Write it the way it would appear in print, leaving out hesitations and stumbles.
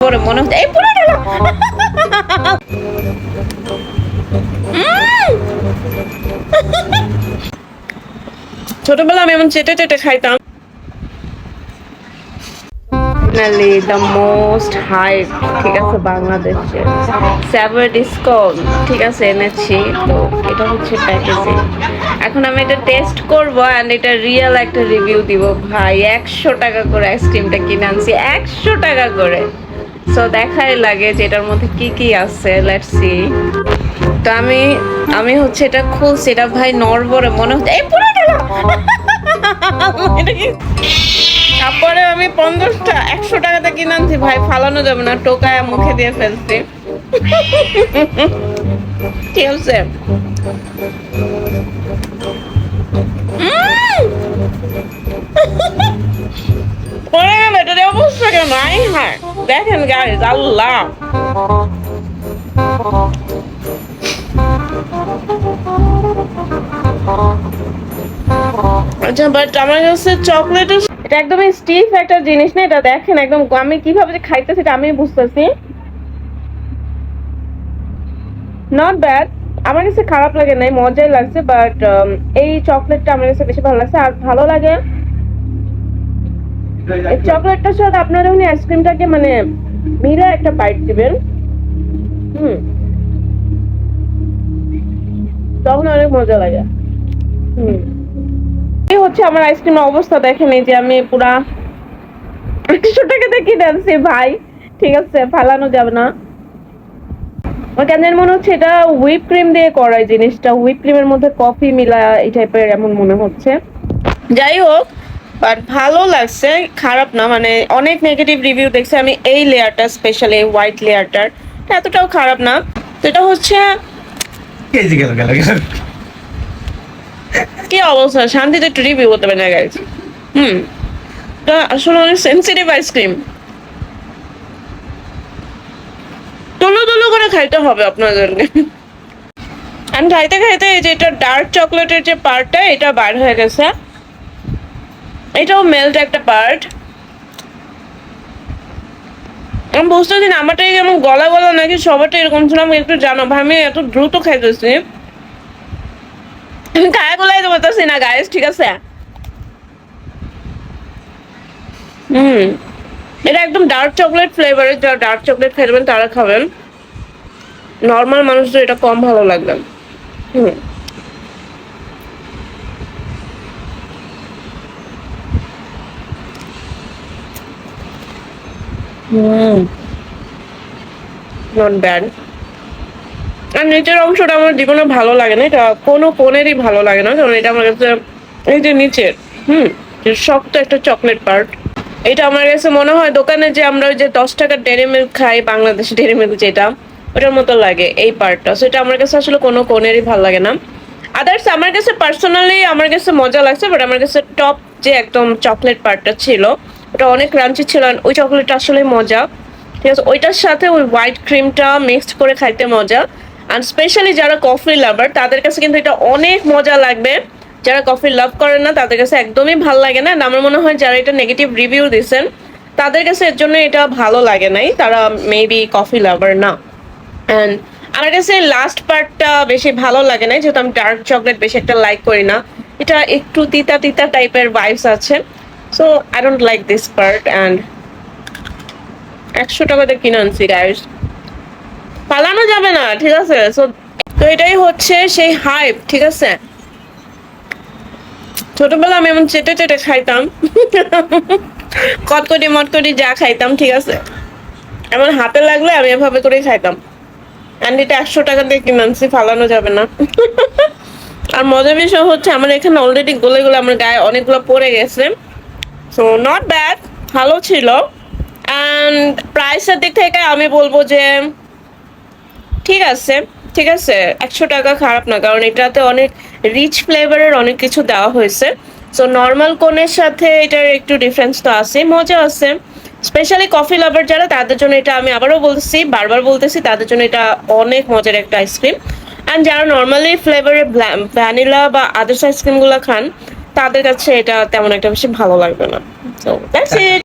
পরে মনে হচ্ছে এই পড়ে গেল। ছোটবেলা আমি এমন চেটে চেটে খাইতাম। ফাইনালি দ্য মোস্ট হাইপ, ঠিক আছে, বাংলাদেশে স্যাভর ডিসকন, ঠিক আছে, এনেছি। তো এটা হচ্ছে প্যাকেজিং। এখন আমি এটা টেস্ট করবো অ্যান্ড এটা রিয়েল একটা রিভিউ দিব। ভাই 100 টাকা করে আইসক্রিমটা কিনে আনছি, 100 টাকা করে। সো দেখাই লাগে যে এটার মধ্যে কি কি আছে, লেটস সি। তো আমি হচ্ছে এটা খুলছি, এটা ভাই নড়বড়ে মনে হচ্ছে এই পড়ে গেল। তারপরে আমি 100 টাকাতে কিনে আনছি ভাই, ফালানো যাবে না, টোকায় মুখে দিয়ে ফেলছি। কি হচ্ছে? পড়ে গেল, এটার অবস্থা কেন? আই হ্যাঁ, দেখেন গাইস, আল্লাহ। আচ্ছা, বাট আমার কাছে চকলেটের এটা একদমই স্টিফ একটা জিনিস না, এটা দেখেন একদম আমি কিভাবে যে খাইতেছি এটা আমি বুঝতেছি। নট ব্যাড, আমার কাছে খারাপ লাগে নাই, মজাই লাগছে। বাট এই চকলেটটা আমার কাছে বেশি ভালো লাগছে। আর ভালো লাগে এই চকলেটটার সাথে আপনারা যখন আইসক্রিমটাকে মানে মিলে একটা বাইট দিবেন, তখন অনেক মজা লাগে। এই হচ্ছে আমার আইসক্রিমের অবস্থা, দেখেন এই যে আমি পুরা 100 টাকাতে কিনে আনছি ভাই, ঠিক আছে, ফালানো যাবে না। আমার কেন মনে হচ্ছে এটা হুইপ ক্রিম দিয়ে করা, এই জিনিসটা হুইপ ক্রিমের মধ্যে কফি মিলা এই টাইপের এমন মনে হচ্ছে। যাই হোক, বাট ভালো লাগছে, খারাপ না। মানে অনেক নেগেটিভ রিভিউ দেখছি আমি এই লেয়ারটা, স্পেশালি হোয়াইট লেয়ারটার, এতটাও খারাপ না। তো এটা হচ্ছে কি অবস্থা, শান্তিতে একটু রিভিউ করতে পারে না গাইস। এটা আসলে অনেক সেনসিটিভ আইসক্রিম, তুলো তুলো করে খাইতে হবে আপনাদেরকে। আমি খাইতে খাইতে এই যে এটা ডার্ক চকলেটের যে পার্টটা এটা বার হয়ে গেছে, এটাও মেল্ট একটা পার্ট। আমি বুঝতেছি না আমারটাই কেমন গলা গলা নাকি সবারটা এরকম ছিল, আমি একটু জানো ভাই, আমি এত দ্রুত খাইতেছি, আমি খায়া গলাই তো বলতেছি না গাইস, ঠিক আছে। এটা একদম ডার্ক চকলেট ফ্লেভারের, যারা ডার্ক চকলেট খাইবেন তারা খাবেন, নর্মাল মানুষদের এটা কম ভালো লাগবে। Not bad. আর নিচের অংশটা আমার জীবনে ভালো লাগে না, এটা কোনো কোণেরই ভালো লাগে না, কারণ এটা আমার কাছে এই যে নিচের শক্ত একটা চকলেট পার্ট, এটা আমার কাছে মনে হয় দোকানে যে আমরা ওই যে 10 টাকার ডেয়ারি মিল্ক খাই, বাংলাদেশে ডেয়ারি মিল্ক যেটা, ওটার মতো লাগে এই পার্টটা। সেটা আমার কাছে আসলে কোনো কোণেরই ভালো লাগে না। আদার্স আমার কাছে পার্সোনালি আমার কাছে মজা লাগছে, বাট আমার কাছে টপ যে একদম চকলেট পার্টটা ছিল ওটা অনেক ক্রাঞ্চি ছিল, ওই চকলেটটা আসলে মজা, ঠিক আছে। ওইটার সাথে ওই হোয়াইট ক্রিমটা মিক্সড করে খাইতে মজা। আর স্পেশালি যারা কফি লাভার তাদের কাছে কিন্তু এটা অনেক মজা লাগবে, যারা কফি লাভ করেন না তাদের কাছে একদমই ভালো লাগে না। আমার মনে হয় যারা এটা নেগেটিভ রিভিউ দিচ্ছেন তাদের কাছে এর জন্য এটা ভালো লাগে নাই, তারা মেবি কফি লাভার না। অ্যান্ড আমার কাছে লাস্ট পার্টটা বেশি ভালো লাগে না, যেহেতু আমি ডার্ক চকলেট বেশি একটা লাইক করি না, এটা একটু তিতা তিতা টাইপের ভাইবস আছে, so I don't like this part. And 100 টাকাতে কিনে আনছি গাইস, পালানো যাবে না, ঠিক আছে। সো তো এটাই হচ্ছে সেই হাইপ, ঠিক আছে। ছোটবেলা আমি এমন চেটে চেটে খাইতাম, কটকটি মটকটি যা খাইতাম, ঠিক আছে, এমন হাতে লাগলে আমি এভাবে করেই খাইতাম। অ্যান্ড এটা 100 টাকা দিয়ে কিনে আনছি, ফালানো যাবে না। আর মজার বিষয় হচ্ছে আমার এখানে অলরেডি গলে গলে আমার গায়ে অনেকগুলো পড়ে গেছে, সো নট ব্যাড, ভালো ছিল। অ্যান্ড প্রাইসের দিক থেকে আমি বলবো যে ঠিক আছে, ঠিক আছে, 100 টাকা খারাপ না, কারণ এটাতে অনেক রিচ ফ্লেভারের অনেক কিছু দেওয়া হয়েছে। সো নর্মাল কোনের সাথে এটার একটু ডিফারেন্স তো আছে, মজা আছে। স্পেশালি কফি লাভার যারা, তাদের জন্য এটা আমি আবারও বলতেছি, বারবার বলতেছি, তাদের জন্য এটা অনেক মজার একটা আইসক্রিম। অ্যান্ড যারা নর্মালি ফ্লেভারের ভ্যানিলা বা আদার্স আইসক্রিমগুলো খান তাদের কাছে এটা তেমন একটা বেশি ভালো লাগবে না। So that's it.